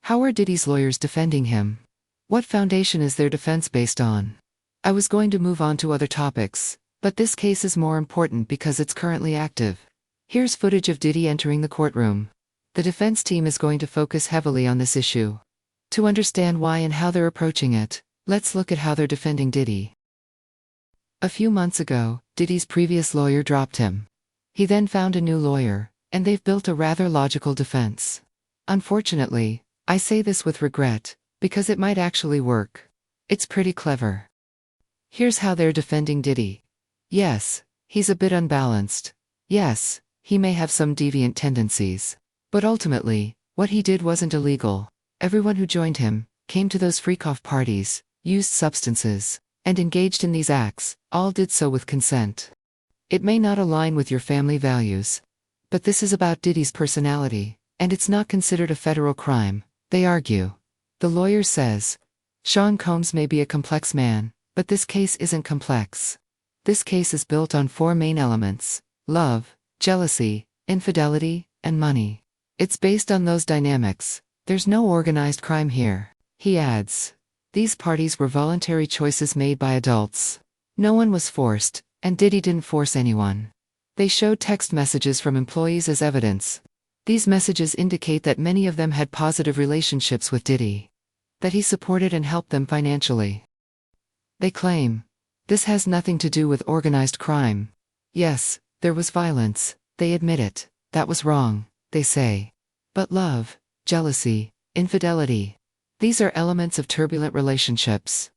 How are Diddy's lawyers defending him? What foundation is their defense based on? I was going to move on to other topics, but this case is more important because it's currently active. Here's footage of Diddy entering the courtroom. The defense team is going to focus heavily on this issue. To understand why and how they're approaching it, let's look at how they're defending Diddy. A few months ago, Diddy's previous lawyer dropped him. He then found a new lawyer, and they've built a rather logical defense. Unfortunately, I say this with regret, because it might actually work. It's pretty clever. Here's how they're defending Diddy. Yes, he's a bit unbalanced. Yes, he may have some deviant tendencies. But ultimately, what he did wasn't illegal. Everyone who joined him, came to those freak-off parties, used substances, and engaged in these acts, all did so with consent. It may not align with your family values. But this is about Diddy's personality, and it's not considered a federal crime, they argue. The lawyer says, Sean Combs may be a complex man, but this case isn't complex. This case is built on 4 main elements: love, jealousy, infidelity, and money. It's based on those dynamics. There's no organized crime here. He adds, these parties were voluntary choices made by adults. No one was forced, and Diddy didn't force anyone. They showed text messages from employees as evidence. These messages indicate that many of them had positive relationships with Diddy, that he supported and helped them financially. They claim, this has nothing to do with organized crime. Yes, there was violence, they admit it, that was wrong, they say. But love, jealousy, infidelity, these are elements of turbulent relationships.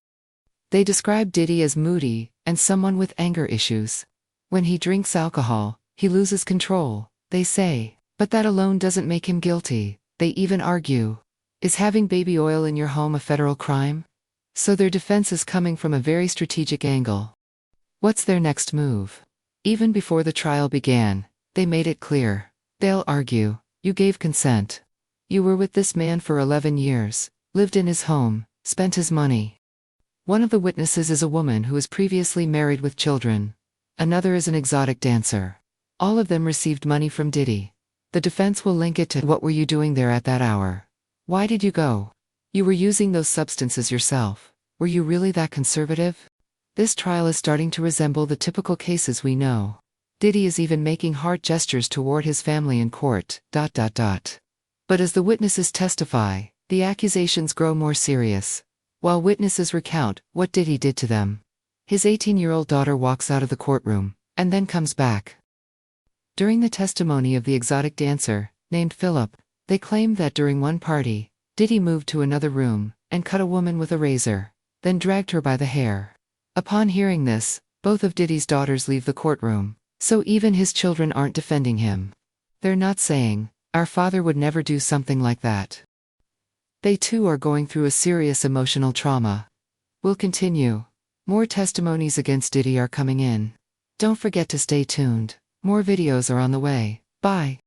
They describe Diddy as moody, and someone with anger issues. When he drinks alcohol, he loses control, they say. But that alone doesn't make him guilty, they even argue. Is having baby oil in your home a federal crime? So their defense is coming from a very strategic angle. What's their next move? Even before the trial began, they made it clear. They'll argue, you gave consent. You were with this man for 11 years, lived in his home, spent his money. One of the witnesses is a woman who was previously married with children. Another is an exotic dancer. All of them received money from Diddy. The defense will link it to, what were you doing there at that hour? Why did you go? You were using those substances yourself. Were you really that conservative? This trial is starting to resemble the typical cases we know. Diddy is even making heart gestures toward his family in court. But as the witnesses testify, the accusations grow more serious. While witnesses recount what Diddy did to them, his 18-year-old daughter walks out of the courtroom, and then comes back. During the testimony of the exotic dancer, named Philip, they claimed that during one party, Diddy moved to another room, and cut a woman with a razor, then dragged her by the hair. Upon hearing this, both of Diddy's daughters leave the courtroom, so even his children aren't defending him. They're not saying, our father would never do something like that. They too are going through a serious emotional trauma. We'll continue. More testimonies against Diddy are coming in. Don't forget to stay tuned. More videos are on the way. Bye.